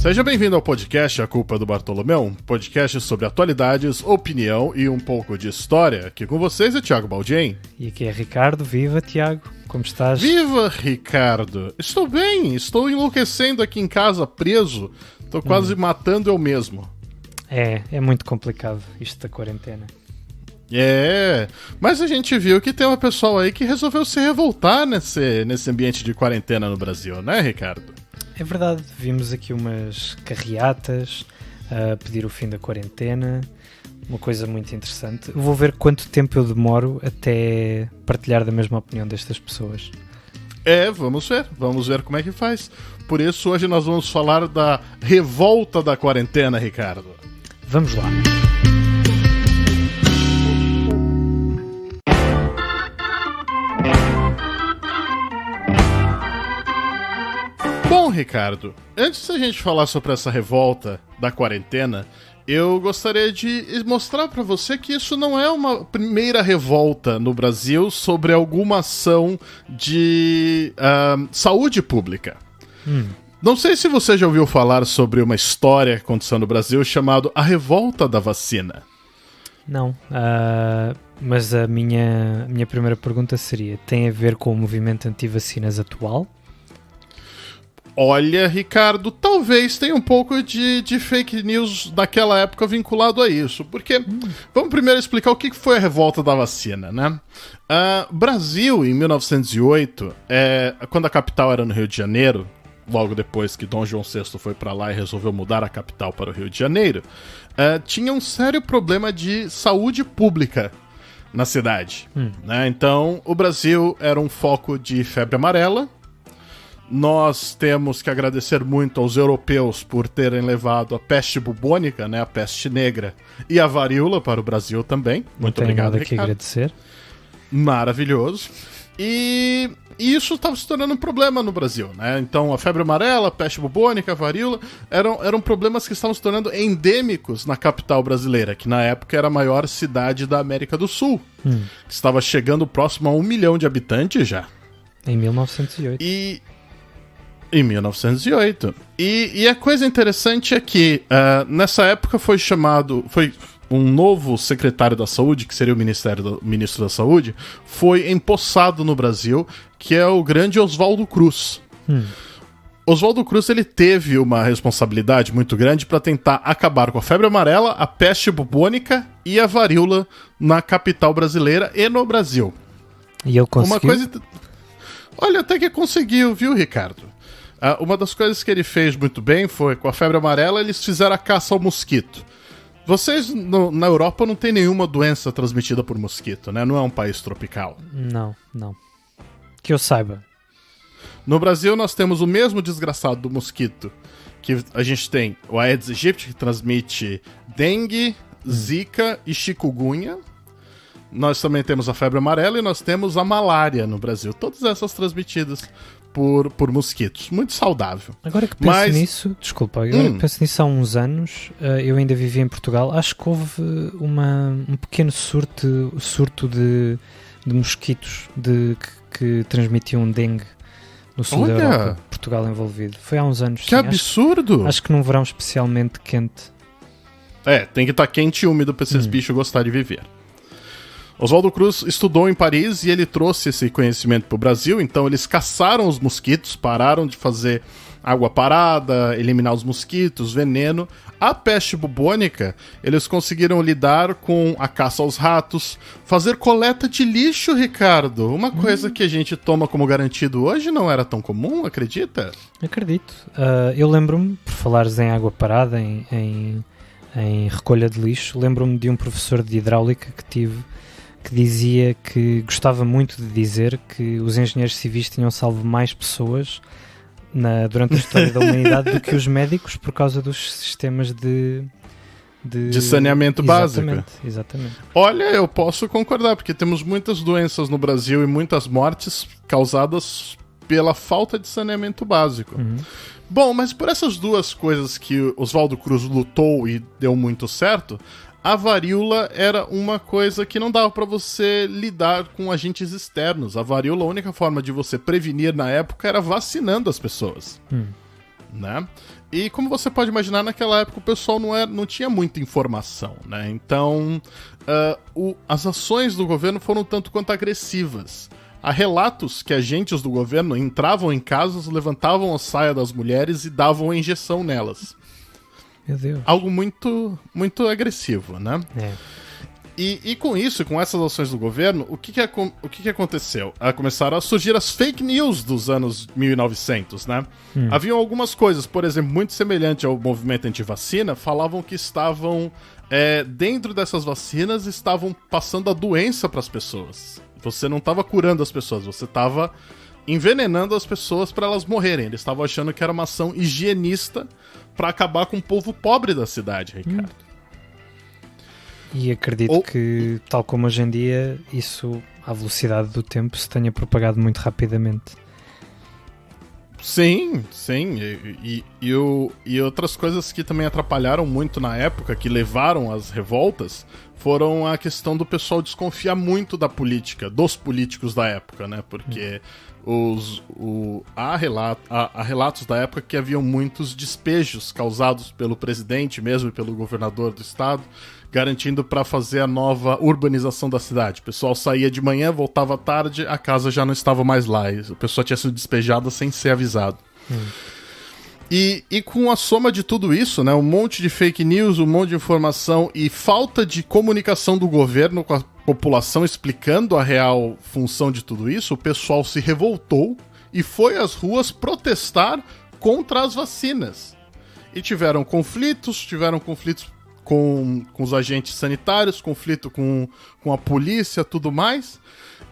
Seja bem-vindo ao podcast A Culpa é do Bartolomeu, um podcast sobre atualidades, opinião e um pouco de história. Aqui com vocês é Thiago Baldien. E aqui é Ricardo. Viva, Tiago. Como estás? Viva, Ricardo. Estou bem, estou enlouquecendo aqui em casa, preso. Estou quase matando eu mesmo. É muito complicado isto da quarentena. Mas a gente viu que tem uma pessoa aí que resolveu se revoltar nesse ambiente de quarentena no Brasil, né, Ricardo? É verdade, vimos aqui umas carreatas a pedir o fim da quarentena, uma coisa muito interessante. Vou ver quanto tempo eu demoro até partilhar da mesma opinião destas pessoas. Vamos ver como é que faz. Por isso hoje nós vamos falar da revolta da quarentena, Ricardo. Vamos lá. Bom, Ricardo, antes da gente falar sobre essa revolta da quarentena, eu gostaria de mostrar para você que isso não é uma primeira revolta no Brasil sobre alguma ação de saúde pública. Não sei se você já ouviu falar sobre uma história que aconteceu no Brasil chamada A Revolta da Vacina. Não, mas a minha primeira pergunta seria, tem a ver com o movimento anti-vacinas atual? Olha, Ricardo, talvez tenha um pouco de fake news daquela época vinculado a isso, porque vamos primeiro explicar o que foi a revolta da vacina, né? Brasil, em 1908, quando a capital era no Rio de Janeiro, logo depois que Dom João VI foi para lá e resolveu mudar a capital para o Rio de Janeiro, tinha um sério problema de saúde pública na cidade, né? Então, o Brasil era um foco de febre amarela. Nós temos que agradecer muito aos europeus por terem levado a peste bubônica, né, a peste negra, e a varíola para o Brasil também. Muito obrigado, nada que agradecer. Maravilhoso. E isso estava se tornando um problema no Brasil, né? Então a febre amarela, a peste bubônica, a varíola eram problemas que estavam se tornando endêmicos na capital brasileira, que na época era a maior cidade da América do Sul, que estava chegando próximo a 1 milhão de habitantes já. Em 1908. Em 1908. E a coisa interessante é que nessa época foi um novo secretário da saúde, que seria o ministro da saúde, foi empossado no Brasil, que é o grande Oswaldo Cruz. Oswaldo Cruz, ele teve uma responsabilidade muito grande para tentar acabar com a febre amarela, a peste bubônica e a varíola na capital brasileira e no Brasil. E ele conseguiu? Olha, até que conseguiu, viu, Ricardo? Uma das coisas que ele fez muito bem foi, com a febre amarela, eles fizeram a caça ao mosquito. Vocês, na Europa, não tem nenhuma doença transmitida por mosquito, né? Não é um país tropical. Não. Que eu saiba. No Brasil, nós temos o mesmo desgraçado do mosquito, que a gente tem o Aedes aegypti, que transmite dengue, zika e chikungunya. Nós também temos a febre amarela e nós temos a malária no Brasil. Todas essas transmitidas por mosquitos. Muito saudável. Agora que penso nisso, desculpa, agora que penso nisso há uns anos, eu ainda vivia em Portugal, acho que houve um pequeno surto de mosquitos que transmitiam dengue no sul da Europa, Portugal envolvido. Foi há uns anos. Que absurdo! Acho que num verão especialmente quente. Tem que estar quente e úmido para esses bichos gostar de viver. Oswaldo Cruz estudou em Paris e ele trouxe esse conhecimento para o Brasil, então eles caçaram os mosquitos, pararam de fazer água parada, eliminar os mosquitos, veneno. A peste bubônica, eles conseguiram lidar com a caça aos ratos, fazer coleta de lixo, Ricardo. Uma coisa que a gente toma como garantido hoje não era tão comum, acredita? Acredito. Eu lembro-me, por falares em água parada, em recolha de lixo, lembro-me de um professor de hidráulica que tive, que dizia que gostava muito de dizer que os engenheiros civis tinham salvo mais pessoas durante a história da humanidade do que os médicos por causa dos sistemas de saneamento básico. Exatamente. Olha, eu posso concordar, porque temos muitas doenças no Brasil e muitas mortes causadas pela falta de saneamento básico. Bom, mas por essas duas coisas que Oswaldo Cruz lutou e deu muito certo, a varíola era uma coisa que não dava para você lidar com agentes externos. A varíola, a única forma de você prevenir na época era vacinando as pessoas. né? E como você pode imaginar, naquela época o pessoal não tinha muita informação, né? Então, as ações do governo foram tanto quanto agressivas. Há relatos que agentes do governo entravam em casas, levantavam a saia das mulheres e davam a injeção nelas. Meu Deus. Algo muito, muito agressivo, né? É. E com isso, com essas ações do governo, o que aconteceu? Começaram a surgir as fake news dos anos 1900, né? Haviam algumas coisas, por exemplo, muito semelhante ao movimento anti-vacina, falavam que estavam, dentro dessas vacinas, estavam passando a doença para as pessoas. Você não estava curando as pessoas, você estava envenenando as pessoas para elas morrerem. Eles estavam achando que era uma ação higienista para acabar com o povo pobre da cidade, Ricardo. E acredito que, tal como hoje em dia, isso, à velocidade do tempo, se tenha propagado muito rapidamente. Sim. E outras coisas que também atrapalharam muito na época, que levaram às revoltas, foram a questão do pessoal desconfiar muito da política, dos políticos da época, né? Porque há relatos da época que haviam muitos despejos causados pelo presidente mesmo e pelo governador do estado, garantindo para fazer a nova urbanização da cidade. O pessoal saía de manhã, voltava à tarde, a casa já não estava mais lá. E o pessoal tinha sido despejado sem ser avisado. E com a soma de tudo isso, né, um monte de fake news, um monte de informação e falta de comunicação do governo com a população explicando a real função de tudo isso, o pessoal se revoltou e foi às ruas protestar contra as vacinas. E tiveram conflitos com os agentes sanitários, conflito com a polícia, tudo mais.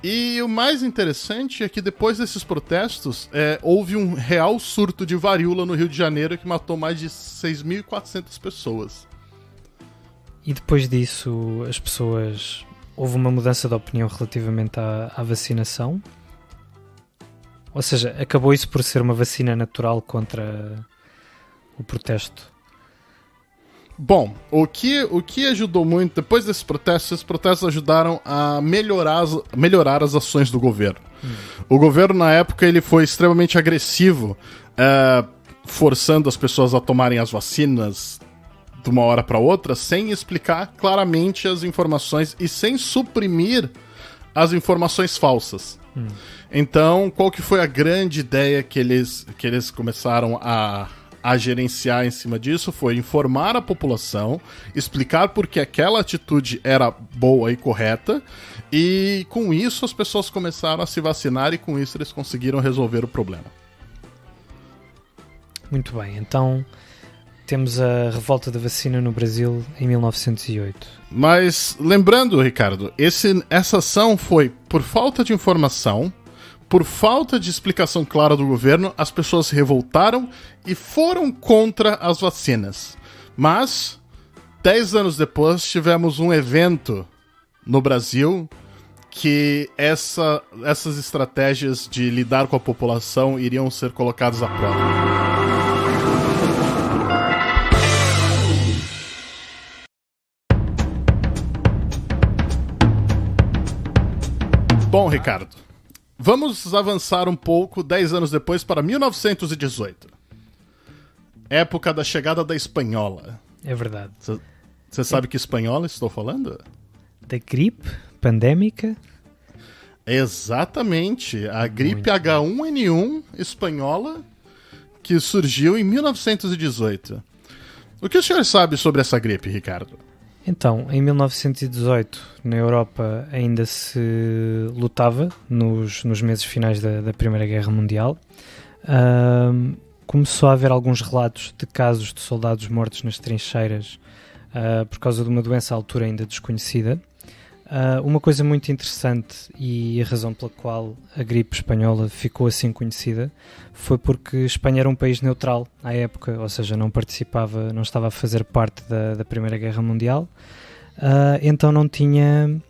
E o mais interessante é que depois desses protestos, houve um real surto de varíola no Rio de Janeiro que matou mais de 6.400 pessoas. E depois disso, as pessoas... Houve uma mudança de opinião relativamente à vacinação? Ou seja, acabou isso por ser uma vacina natural contra o protesto? Bom, o que ajudou muito, depois desses protestos, esses protestos ajudaram a melhorar as ações do governo. O governo, na época, ele foi extremamente agressivo, forçando as pessoas a tomarem as vacinas de uma hora para outra, sem explicar claramente as informações e sem suprimir as informações falsas. Então, qual que foi a grande ideia que eles começaram a gerenciar em cima disso? Foi informar a população, explicar por que aquela atitude era boa e correta, e com isso as pessoas começaram a se vacinar e com isso eles conseguiram resolver o problema. Muito bem, então temos a revolta da vacina no Brasil em 1908. Mas lembrando, Ricardo, essa ação foi por falta de informação, por falta de explicação clara do governo, as pessoas se revoltaram e foram contra as vacinas. Mas, 10 anos depois, tivemos um evento no Brasil que essas estratégias de lidar com a população iriam ser colocadas à prova. Bom, Ricardo, vamos avançar um pouco 10 anos depois para 1918. Época da chegada da espanhola. É verdade. Você sabe que espanhola estou falando? Da gripe pandémica? Exatamente. A gripe H1N1 espanhola que surgiu em 1918. O que o senhor sabe sobre essa gripe, Ricardo? Então, em 1918, na Europa ainda se lutava nos meses finais da Primeira Guerra Mundial. Começou a haver alguns relatos de casos de soldados mortos nas trincheiras por causa de uma doença à altura ainda desconhecida. Uma coisa muito interessante e a razão pela qual a gripe espanhola ficou assim conhecida foi porque Espanha era um país neutral à época, ou seja, não estava a fazer parte da Primeira Guerra Mundial, então não tinha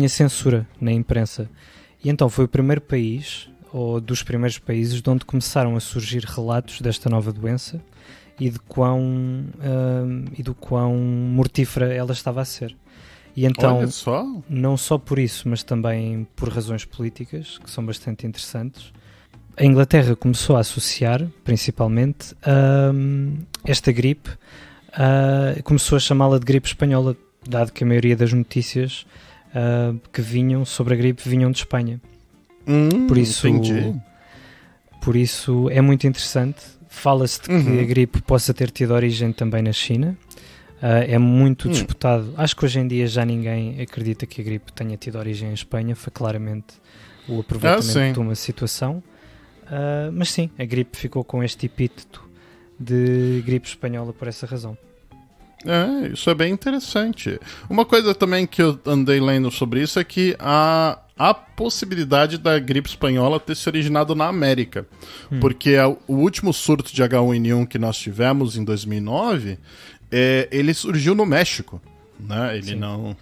censura na imprensa. E então foi o primeiro país, ou dos primeiros países, de onde começaram a surgir relatos desta nova doença e do quão mortífera ela estava a ser. E então, não só por isso, mas também por razões políticas, que são bastante interessantes, a Inglaterra começou a associar, principalmente, esta gripe, começou a chamá-la de gripe espanhola, dado que a maioria das notícias que vinham sobre a gripe vinham de Espanha. Entendi. Por isso é muito interessante. Fala-se de que a gripe possa ter tido origem também na China. É muito disputado. Acho que hoje em dia já ninguém acredita que a gripe tenha tido origem em Espanha. Foi claramente o aproveitamento de uma situação. Mas sim, a gripe ficou com este epíteto de gripe espanhola por essa razão. Isso é bem interessante. Uma coisa também que eu andei lendo sobre isso é que há possibilidade da gripe espanhola ter se originado na América. Porque o último surto de H1N1 que nós tivemos em 2009, ele surgiu no México. Né? Ele não...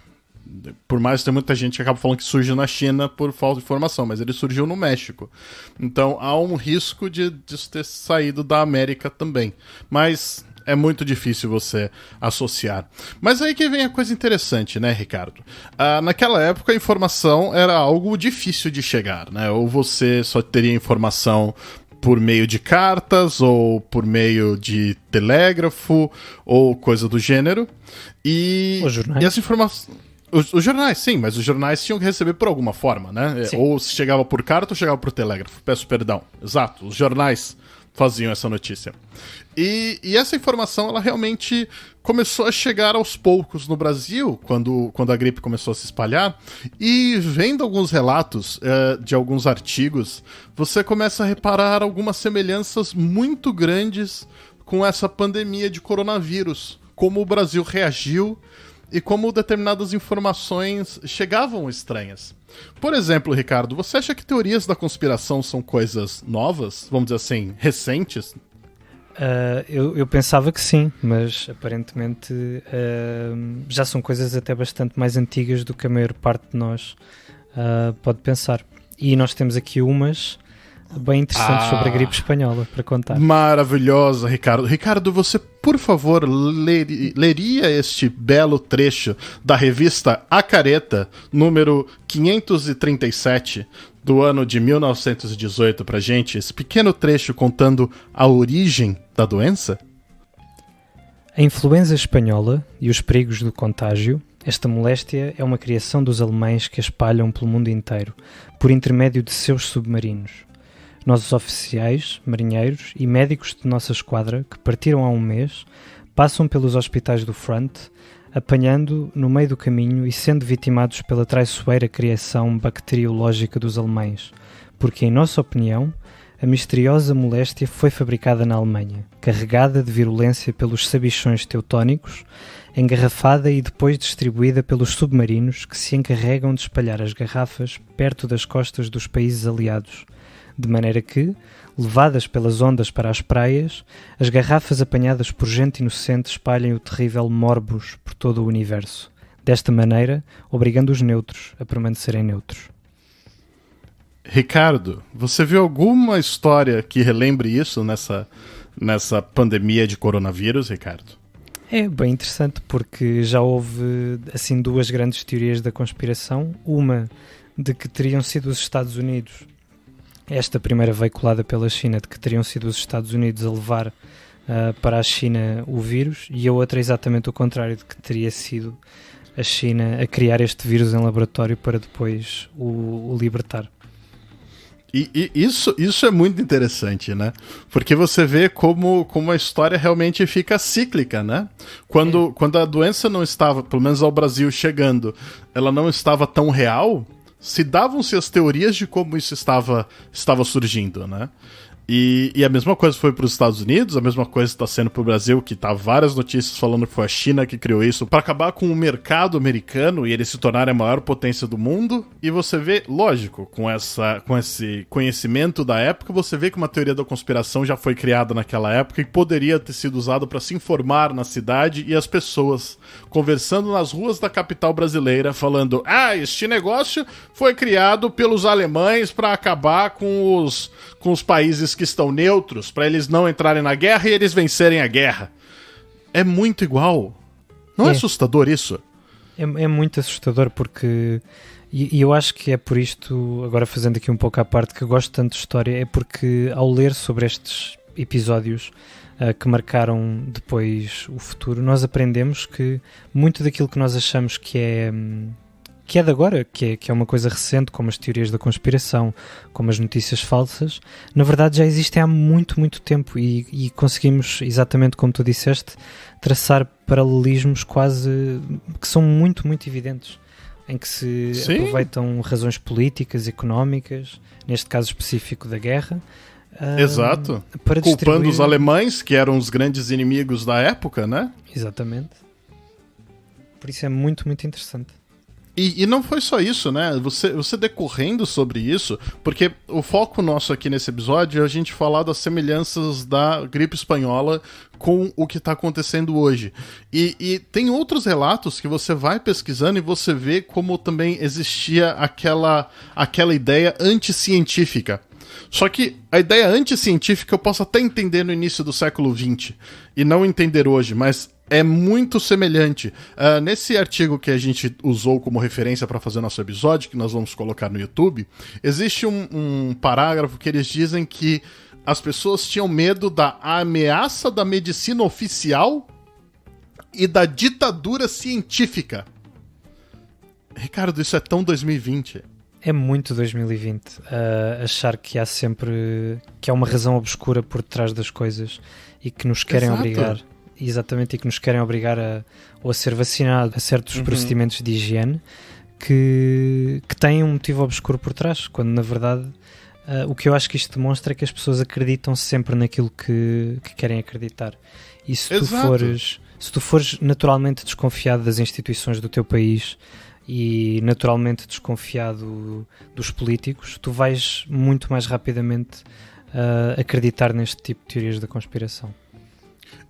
Por mais que tenha muita gente que acaba falando que surgiu na China por falta de informação, mas ele surgiu no México. Então há um risco de ter saído da América também. Mas é muito difícil você associar. Mas aí que vem a coisa interessante, né, Ricardo? Naquela época a informação era algo difícil de chegar, né? Ou você só teria informação por meio de cartas, ou por meio de telégrafo, ou coisa do gênero. E essa informação... Os jornais, sim, mas os jornais tinham que receber por alguma forma, né? Ou se chegava por carta ou chegava por telégrafo. Peço perdão. Exato, os jornais faziam essa notícia. E essa informação, ela realmente começou a chegar aos poucos no Brasil, quando a gripe começou a se espalhar. E vendo alguns relatos de alguns artigos, você começa a reparar algumas semelhanças muito grandes com essa pandemia de coronavírus. Como o Brasil reagiu e como determinadas informações chegavam estranhas. Por exemplo, Ricardo, você acha que teorias da conspiração são coisas novas? Vamos dizer assim, recentes? Eu pensava que sim, mas aparentemente já são coisas até bastante mais antigas do que a maior parte de nós pode pensar. E nós temos aqui umas bem interessantes sobre a gripe espanhola para contar. Maravilhosa, Ricardo. Ricardo, você, por favor, leria este belo trecho da revista A Careta, número 537, do ano de 1918 pra gente? Esse pequeno trecho contando a origem da doença? A influenza espanhola e os perigos do contágio. Esta moléstia é uma criação dos alemães que a espalham pelo mundo inteiro, por intermédio de seus submarinos. Nossos oficiais, marinheiros e médicos de nossa esquadra, que partiram há um mês, passam pelos hospitais do front, apanhando no meio do caminho e sendo vitimados pela traiçoeira criação bacteriológica dos alemães, porque, em nossa opinião, a misteriosa moléstia foi fabricada na Alemanha, carregada de virulência pelos sabichões teutónicos, engarrafada e depois distribuída pelos submarinos que se encarregam de espalhar as garrafas perto das costas dos países aliados, de maneira que, levadas pelas ondas para as praias, as garrafas apanhadas por gente inocente espalhem o terrível morbus por todo o universo, desta maneira obrigando os neutros a permanecerem neutros. Ricardo, você viu alguma história que relembre isso nessa pandemia de coronavírus, Ricardo? É bem interessante porque já houve assim duas grandes teorias da conspiração, uma de que teriam sido os Estados Unidos, esta primeira veiculada pela China, de que teriam sido os Estados Unidos a levar para a China o vírus, e a outra exatamente o contrário, de que teria sido a China a criar este vírus em laboratório para depois o libertar. E isso é muito interessante, né? Porque você vê como a história realmente fica cíclica, né? Quando a doença não estava, pelo menos ao Brasil chegando, ela não estava tão real, se davam-se as teorias de como isso estava surgindo, né? E a mesma coisa foi para os Estados Unidos, a mesma coisa está sendo para o Brasil, que tá várias notícias falando que foi a China que criou isso para acabar com o mercado americano e ele se tornar a maior potência do mundo. E você vê, lógico, com esse conhecimento da época, você vê que uma teoria da conspiração já foi criada naquela época e poderia ter sido usada para se informar na cidade e as pessoas conversando nas ruas da capital brasileira, falando: este negócio foi criado pelos alemães para acabar com os países que estão neutros, para eles não entrarem na guerra e eles vencerem a guerra. É muito igual. Não é assustador isso? É muito assustador porque... E eu acho que é por isto, agora fazendo aqui um pouco à parte, que eu gosto tanto de história, é porque ao ler sobre estes episódios que marcaram depois o futuro, nós aprendemos que muito daquilo que nós achamos que é de agora, que é uma coisa recente, como as teorias da conspiração, como as notícias falsas, na verdade já existem há muito, muito tempo e conseguimos, exatamente como tu disseste, traçar paralelismos quase que são muito, muito evidentes, em que se aproveitam razões políticas, económicas, neste caso específico da guerra. Exato. Para culpando os alemães, que eram os grandes inimigos da época, né? Exatamente. Por isso é muito, muito interessante. E não foi só isso, né? Você decorrendo sobre isso, porque o foco nosso aqui nesse episódio é a gente falar das semelhanças da gripe espanhola com o que está acontecendo hoje. E tem outros relatos que você vai pesquisando e você vê como também existia aquela ideia anticientífica. Só que a ideia anticientífica eu posso até entender no início do século XX e não entender hoje, mas é muito semelhante. Nesse artigo que a gente usou como referência para fazer nosso episódio, que nós vamos colocar no YouTube, existe um parágrafo que eles dizem que as pessoas tinham medo da ameaça da medicina oficial e da ditadura científica. Ricardo, isso é tão 2020. É muito 2020. Achar que há sempre... que há uma razão obscura por detrás das coisas e que nos querem obrigar... Exatamente, e que nos querem obrigar a ser vacinados a certos procedimentos de higiene que têm um motivo obscuro por trás, quando na verdade o que eu acho que isto demonstra é que as pessoas acreditam sempre naquilo que querem acreditar. E se tu fores naturalmente desconfiado das instituições do teu país e naturalmente desconfiado dos políticos, tu vais muito mais rapidamente acreditar neste tipo de teorias da conspiração.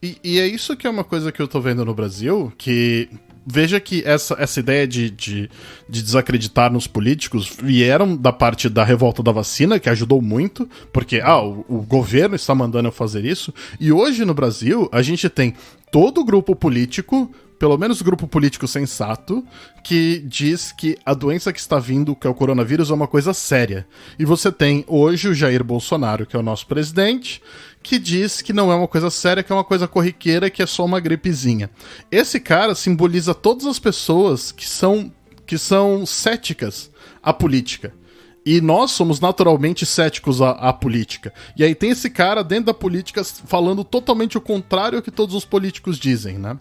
E é isso que é uma coisa que eu tô vendo no Brasil, que veja que essa ideia de desacreditar nos políticos vieram da parte da revolta da vacina, que ajudou muito, porque o governo está mandando eu fazer isso, e hoje no Brasil a gente tem todo o grupo político, pelo menos o grupo político sensato, que diz que a doença que está vindo, que é o coronavírus, é uma coisa séria. E você tem hoje o Jair Bolsonaro, que é o nosso presidente, que diz que não é uma coisa séria, que é uma coisa corriqueira, que é só uma gripezinha. Esse cara simboliza todas as pessoas que são céticas à política. E nós somos naturalmente céticos à política. E aí tem esse cara dentro da política falando totalmente o contrário ao que todos os políticos dizem, né?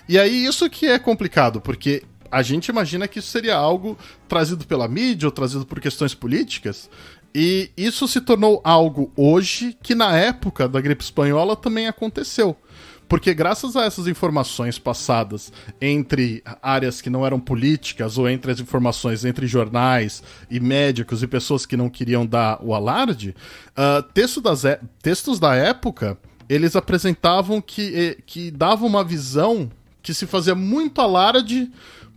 E aí isso que é complicado, porque a gente imagina que isso seria algo trazido pela mídia ou trazido por questões políticas, e isso se tornou algo hoje que na época da gripe espanhola também aconteceu. Porque graças a essas informações passadas entre áreas que não eram políticas ou entre as informações entre jornais e médicos e pessoas que não queriam dar o alarde, textos da época, eles apresentavam que davam uma visão que se fazia muito alarde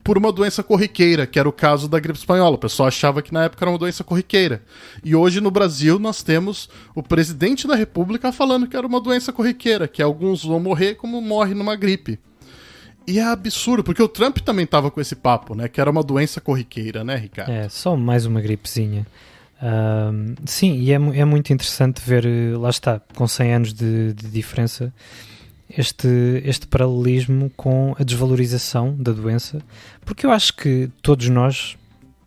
por uma doença corriqueira, que era o caso da gripe espanhola. O pessoal achava que na época era uma doença corriqueira. E hoje no Brasil nós temos o presidente da República falando que era uma doença corriqueira, que alguns vão morrer como morre numa gripe. E é absurdo, porque o Trump também estava com esse papo, né? Que era uma doença corriqueira, né, Ricardo? É, só mais uma gripezinha. Sim, e é muito interessante ver, lá está, com 100 anos de diferença, este paralelismo com a desvalorização da doença, porque eu acho que todos nós,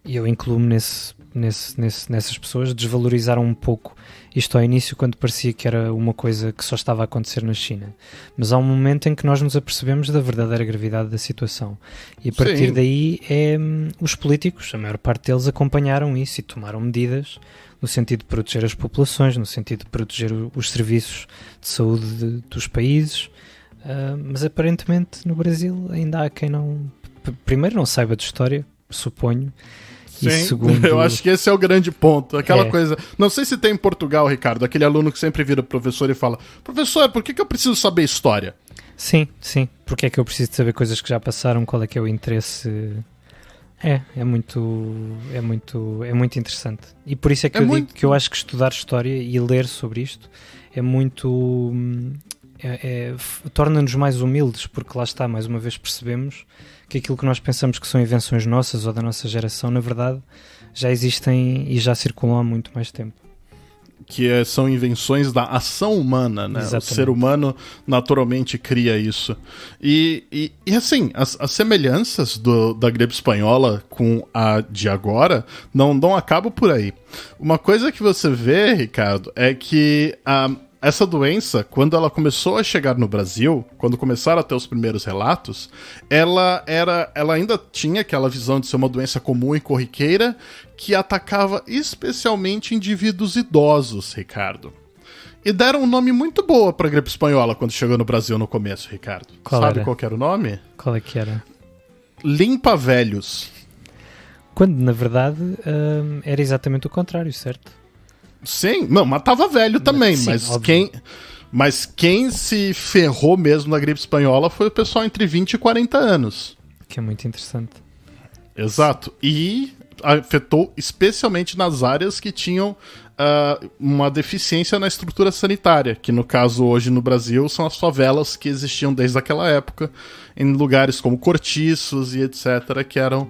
e eu incluo-me nessas pessoas, desvalorizaram um pouco isto ao início, quando parecia que era uma coisa que só estava a acontecer na China. Mas há um momento em que nós nos apercebemos da verdadeira gravidade da situação. E a partir daí, os políticos, a maior parte deles, acompanharam isso e tomaram medidas no sentido de proteger as populações, no sentido de proteger os serviços de saúde dos países. Mas aparentemente no Brasil ainda há quem primeiro não saiba de história, suponho. Sim, e segundo... eu acho que esse é o grande ponto. Aquela coisa... Não sei se tem em Portugal, Ricardo, aquele aluno que sempre vira professor e fala: professor, por que eu preciso saber história? Sim. Porque é que eu preciso saber coisas que já passaram? Qual é que é o interesse? É muito interessante. E por isso é que eu digo que eu acho que estudar história e ler sobre isto é muito... torna-nos mais humildes, porque lá está, mais uma vez percebemos que aquilo que nós pensamos que são invenções nossas ou da nossa geração, na verdade, já existem e já circulam há muito mais tempo. Que são invenções da ação humana, né? Exatamente. O ser humano naturalmente cria isso. E assim, as semelhanças da gripe espanhola com a de agora não acabam por aí. Uma coisa que você vê, Ricardo, é que essa doença, quando ela começou a chegar no Brasil, quando começaram a ter os primeiros relatos, ela ainda tinha aquela visão de ser uma doença comum e corriqueira que atacava especialmente indivíduos idosos, Ricardo. E deram um nome muito boa pra gripe espanhola quando chegou no Brasil no começo, Ricardo. Sabe qual que era o nome? Qual é que era? Limpa-velhos. Quando, na verdade, era exatamente o contrário, certo? Sim, não, matava velho também, Sim, mas quem se ferrou mesmo na gripe espanhola foi o pessoal entre 20 e 40 anos. Que é muito interessante. Exato. E afetou especialmente nas áreas que tinham uma deficiência na estrutura sanitária, que no caso hoje no Brasil são as favelas que existiam desde aquela época, em lugares como cortiços e etc., que eram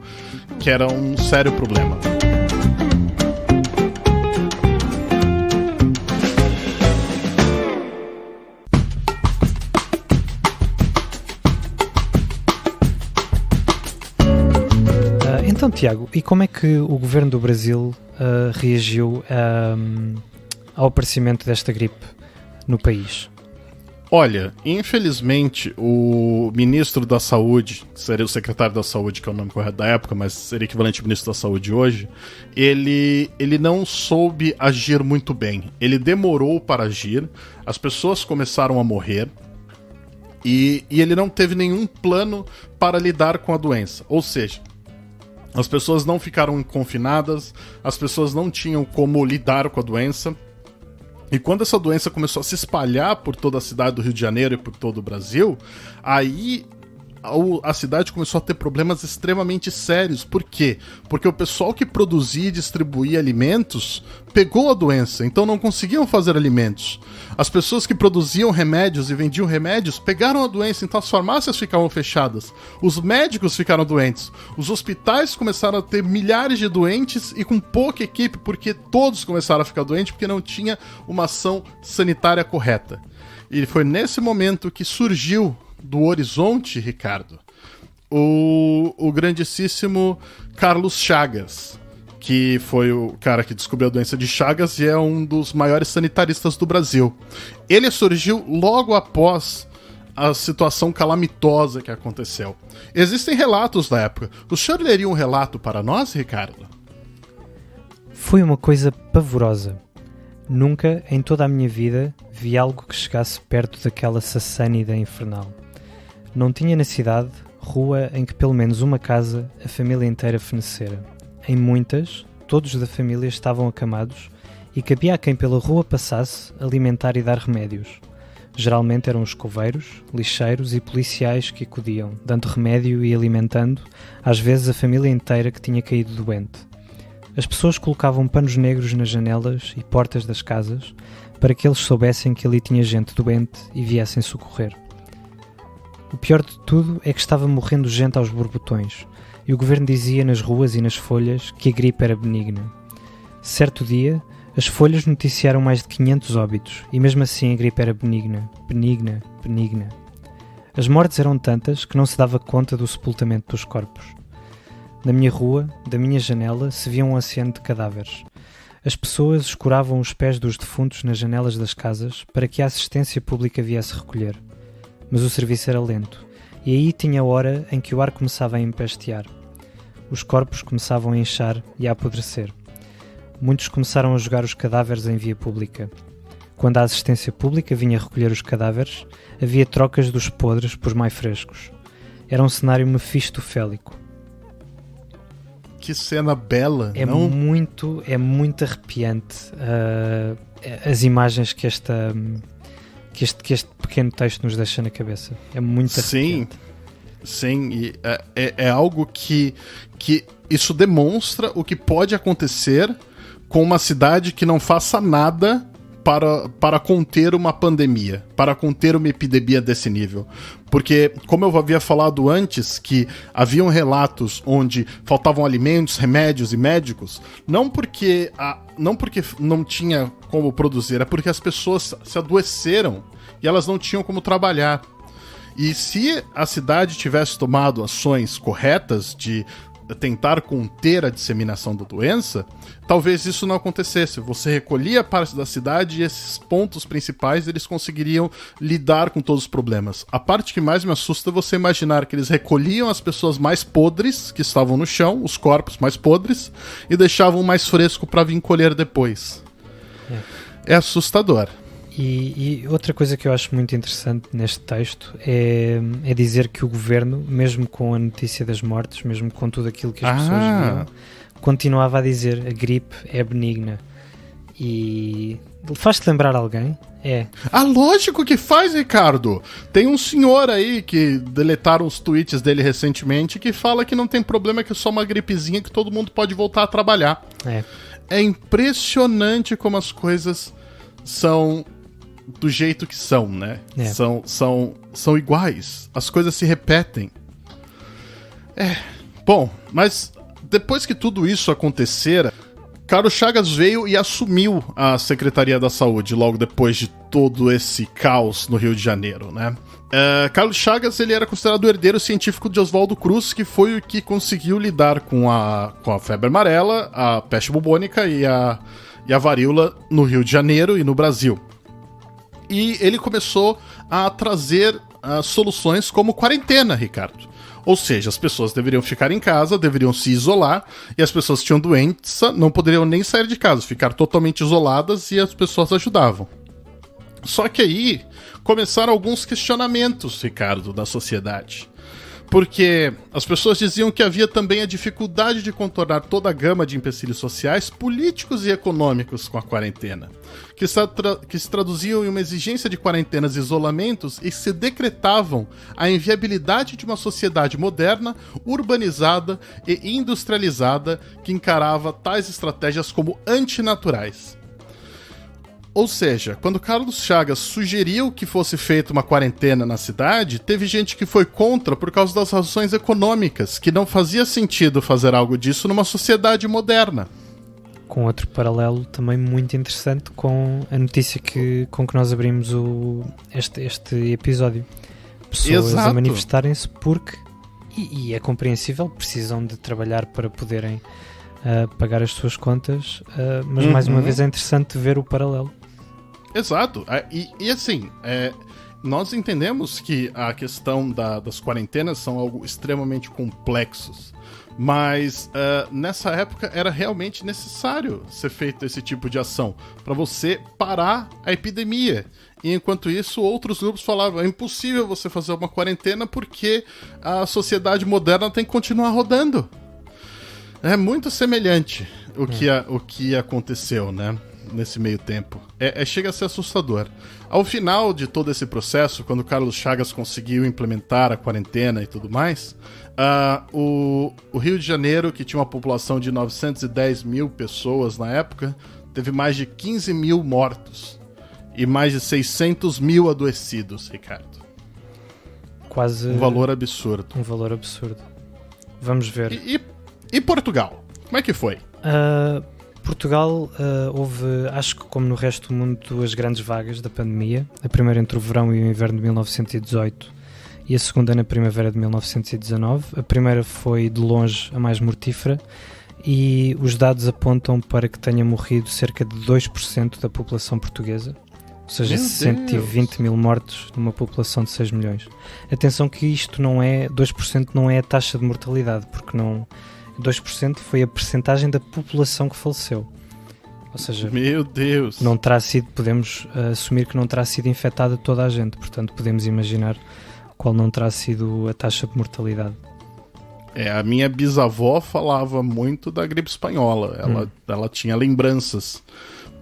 um sério problema. Então, Tiago, e como é que o governo do Brasil reagiu ao aparecimento desta gripe no país? Olha, infelizmente, o ministro da Saúde, que seria o secretário da Saúde, que é o nome correto da época, mas seria equivalente ao ministro da Saúde hoje, ele não soube agir muito bem. Ele demorou para agir, as pessoas começaram a morrer, e ele não teve nenhum plano para lidar com a doença. Ou seja, as pessoas não ficaram confinadas, as pessoas não tinham como lidar com a doença. E quando essa doença começou a se espalhar por toda a cidade do Rio de Janeiro e por todo o Brasil, aí a cidade começou a ter problemas extremamente sérios. Por quê? Porque o pessoal que produzia e distribuía alimentos pegou a doença, então não conseguiam fazer alimentos. As pessoas que produziam remédios e vendiam remédios pegaram a doença, então as farmácias ficavam fechadas, os médicos ficaram doentes, os hospitais começaram a ter milhares de doentes e com pouca equipe, porque todos começaram a ficar doentes porque não tinha uma ação sanitária correta. E foi nesse momento que surgiu do horizonte, Ricardo, o grandíssimo Carlos Chagas, que foi o cara que descobriu a doença de Chagas e é um dos maiores sanitaristas do Brasil. Ele surgiu logo após a situação calamitosa que aconteceu. Existem relatos da época. O senhor leria um relato para nós, Ricardo? Foi uma coisa pavorosa. Nunca, em toda a minha vida, vi algo que chegasse perto daquela sassânida infernal. Não tinha na cidade rua em que pelo menos uma casa a família inteira fenecera. Em muitas, todos da família estavam acamados e cabia a quem pela rua passasse alimentar e dar remédios. Geralmente eram os coveiros, lixeiros e policiais que acudiam, dando remédio e alimentando, às vezes a família inteira que tinha caído doente. As pessoas colocavam panos negros nas janelas e portas das casas para que eles soubessem que ali tinha gente doente e viessem socorrer. O pior de tudo é que estava morrendo gente aos borbotões, e o governo dizia nas ruas e nas folhas que a gripe era benigna. Certo dia, as folhas noticiaram mais de 500 óbitos, e mesmo assim a gripe era benigna, benigna, benigna. As mortes eram tantas que não se dava conta do sepultamento dos corpos. Na minha rua, da minha janela, se via um oceano de cadáveres. As pessoas escuravam os pés dos defuntos nas janelas das casas para que a assistência pública viesse recolher. Mas o serviço era lento, e aí tinha a hora em que o ar começava a empestear. Os corpos começavam a inchar e a apodrecer. Muitos começaram a jogar os cadáveres em via pública. Quando a assistência pública vinha recolher os cadáveres, havia trocas dos podres por mais frescos. Era um cenário mefistofélico. Que cena bela, é não? É muito arrepiante as imagens que este pequeno texto nos deixa na cabeça. É muito arrepiante. Sim, e é algo que isso demonstra o que pode acontecer com uma cidade que não faça nada para conter uma pandemia, para conter uma epidemia desse nível. Porque, como eu havia falado antes, que haviam relatos onde faltavam alimentos, remédios e médicos, não porque não tinha como produzir, é porque as pessoas se adoeceram e elas não tinham como trabalhar. E se a cidade tivesse tomado ações corretas de tentar conter a disseminação da doença, talvez isso não acontecesse. Você recolhia parte da cidade e esses pontos principais eles conseguiriam lidar com todos os problemas. A parte que mais me assusta é você imaginar que eles recolhiam as pessoas mais podres que estavam no chão, os corpos mais podres, e deixavam mais fresco para vir colher depois. É assustador. E outra coisa que eu acho muito interessante neste texto é dizer que o governo, mesmo com a notícia das mortes, mesmo com tudo aquilo que as pessoas viam, continuava a dizer a gripe é benigna. E faz-te lembrar alguém? É. Lógico que faz, Ricardo. Tem um senhor aí que deletaram os tweets dele recentemente que fala que não tem problema, que é só uma gripezinha, que todo mundo pode voltar a trabalhar. É impressionante como as coisas são do jeito que são, né? São iguais. As coisas se repetem. Bom, mas depois que tudo isso acontecera, Carlos Chagas veio e assumiu a Secretaria da Saúde logo depois de todo esse caos no Rio de Janeiro, né? Carlos Chagas ele era considerado o herdeiro científico de Oswaldo Cruz, que foi o que conseguiu lidar com a febre amarela, a peste bubônica e a varíola no Rio de Janeiro e no Brasil. E ele começou a trazer soluções como quarentena, Ricardo. Ou seja, as pessoas deveriam ficar em casa, deveriam se isolar, e as pessoas que tinham doença não poderiam nem sair de casa, ficar totalmente isoladas, e as pessoas ajudavam. Só que aí começaram alguns questionamentos, Ricardo, da sociedade. Porque as pessoas diziam que havia também a dificuldade de contornar toda a gama de empecilhos sociais, políticos e econômicos com a quarentena, que se traduziam em uma exigência de quarentenas e isolamentos e se decretavam a inviabilidade de uma sociedade moderna, urbanizada e industrializada que encarava tais estratégias como antinaturais. Ou seja, quando Carlos Chagas sugeriu que fosse feita uma quarentena na cidade, teve gente que foi contra por causa das razões econômicas, que não fazia sentido fazer algo disso numa sociedade moderna. Com outro paralelo também muito interessante com a notícia com que nós abrimos este episódio. Pessoas Exato. A manifestarem-se porque, e é compreensível, precisam de trabalhar para poderem pagar as suas contas, mas mais uma vez é interessante ver o paralelo. Exato. E assim, nós entendemos que a questão das quarentenas são algo extremamente complexos, mas nessa época era realmente necessário ser feito esse tipo de ação para você parar a epidemia. E enquanto isso, outros grupos falavam, é impossível você fazer uma quarentena porque a sociedade moderna tem que continuar rodando. É muito semelhante o que aconteceu, né? Nesse meio tempo. Chega a ser assustador. Ao final de todo esse processo, quando Carlos Chagas conseguiu implementar a quarentena e tudo mais, o Rio de Janeiro, que tinha uma população de 910 mil pessoas na época, teve mais de 15 mil mortos e mais de 600 mil adoecidos, Ricardo. Quase... Um valor absurdo. Um valor absurdo. Vamos ver. E Portugal? Como é que foi? Portugal houve, acho que como no resto do mundo, duas grandes vagas da pandemia. A primeira entre o verão e o inverno de 1918 e a segunda na primavera de 1919. A primeira foi de longe a mais mortífera e os dados apontam para que tenha morrido cerca de 2% da população portuguesa. Ou seja, 120 mil mortos numa população de 6 milhões. Atenção que isto não é, 2% não é a taxa de mortalidade, porque não... 2% foi a percentagem da população que faleceu. Ou seja, meu Deus, não terá sido, podemos assumir que não terá sido infectada toda a gente, portanto podemos imaginar qual não terá sido a taxa de mortalidade. A minha bisavó falava muito da gripe espanhola. Ela tinha lembranças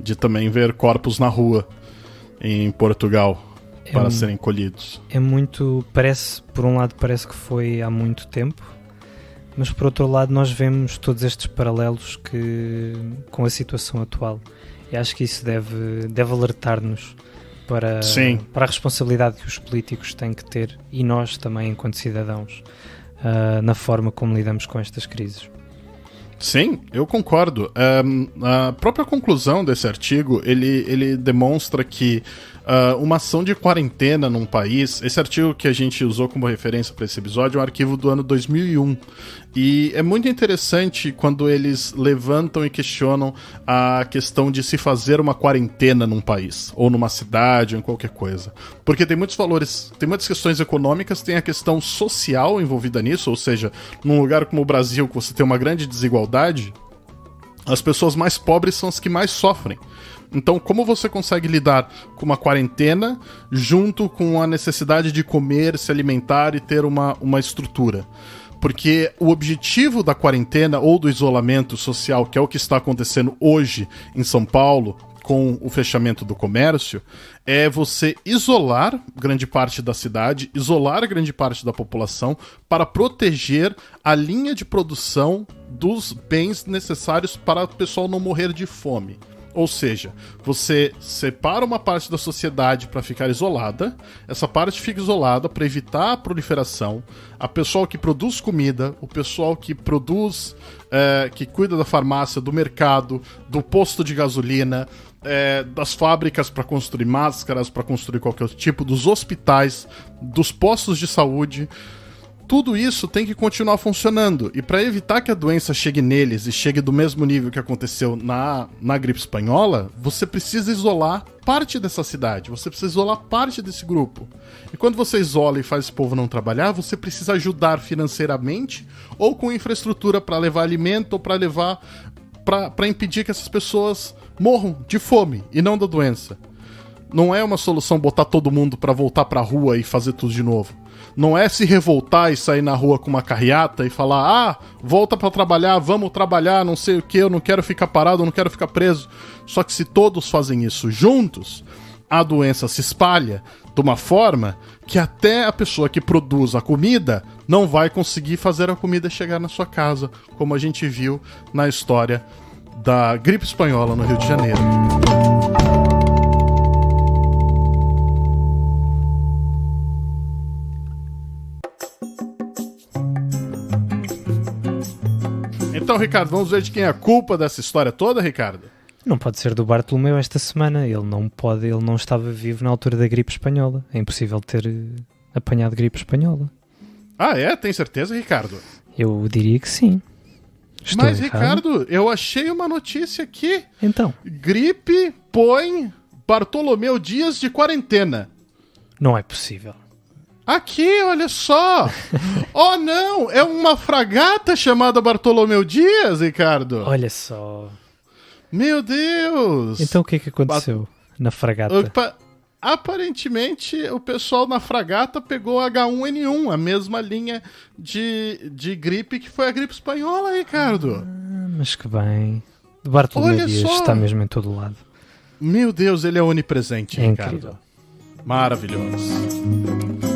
de também ver corpos na rua em Portugal para serem colhidos. É muito, por um lado parece que foi há muito tempo, mas por outro lado nós vemos todos estes paralelos com a situação atual. E acho que isso deve alertar-nos para a responsabilidade que os políticos têm que ter, e nós também, enquanto cidadãos, na forma como lidamos com estas crises. Sim, eu concordo. A própria conclusão desse artigo, ele demonstra que uma ação de quarentena num país... Esse artigo que a gente usou como referência para esse episódio é um arquivo do ano 2001. E é muito interessante quando eles levantam e questionam a questão de se fazer uma quarentena num país, ou numa cidade, ou em qualquer coisa. Porque tem muitos valores, tem muitas questões econômicas, tem a questão social envolvida nisso, ou seja, num lugar como o Brasil, que você tem uma grande desigualdade, as pessoas mais pobres são as que mais sofrem. Então, como você consegue lidar com uma quarentena junto com a necessidade de comer, se alimentar e ter uma estrutura? Porque o objetivo da quarentena ou do isolamento social, que é o que está acontecendo hoje em São Paulo, com o fechamento do comércio, é você isolar grande parte da cidade, isolar grande parte da população para proteger a linha de produção dos bens necessários para o pessoal não morrer de fome. Ou seja, você separa uma parte da sociedade para ficar isolada, essa parte fica isolada para evitar a proliferação, a pessoal que produz comida, o pessoal que produz, que cuida da farmácia, do mercado, do posto de gasolina, das fábricas para construir máscaras, para construir qualquer tipo, dos hospitais, dos postos de saúde. Tudo isso tem que continuar funcionando. E para evitar que a doença chegue neles e chegue do mesmo nível que aconteceu na gripe espanhola, você precisa isolar parte dessa cidade, você precisa isolar parte desse grupo. E quando você isola e faz esse povo não trabalhar, você precisa ajudar financeiramente ou com infraestrutura para levar alimento ou para levar para impedir que essas pessoas morram de fome e não da doença. Não é uma solução botar todo mundo para voltar para a rua e fazer tudo de novo. Não é se revoltar e sair na rua com uma carreata e falar: volta pra trabalhar, vamos trabalhar, não sei o que, eu não quero ficar parado, eu não quero ficar preso. Só que se todos fazem isso juntos, a doença se espalha de uma forma que até a pessoa que produz a comida não vai conseguir fazer a comida chegar na sua casa, como a gente viu na história da gripe espanhola no Rio de Janeiro. Então, Ricardo, vamos ver de quem é a culpa dessa história toda, Ricardo? Não pode ser do Bartolomeu esta semana. Ele não estava vivo na altura da gripe espanhola. É impossível ter apanhado gripe espanhola. Ah, é? Tem certeza, Ricardo? Eu diria que sim. Mas, Ricardo, eu achei uma notícia aqui. Então? Gripe põe Bartolomeu Dias de quarentena. Não é possível. Aqui, olha só! Oh, não! É uma fragata chamada Bartolomeu Dias, Ricardo! Olha só! Meu Deus! Então o que é que aconteceu na fragata? Aparentemente, o pessoal na fragata pegou H1N1, a mesma linha de gripe que foi a gripe espanhola, Ricardo. Mas que bem. Bartolomeu Dias está mesmo em todo lado. Meu Deus, ele é onipresente, é Ricardo. Incrível. Maravilhoso.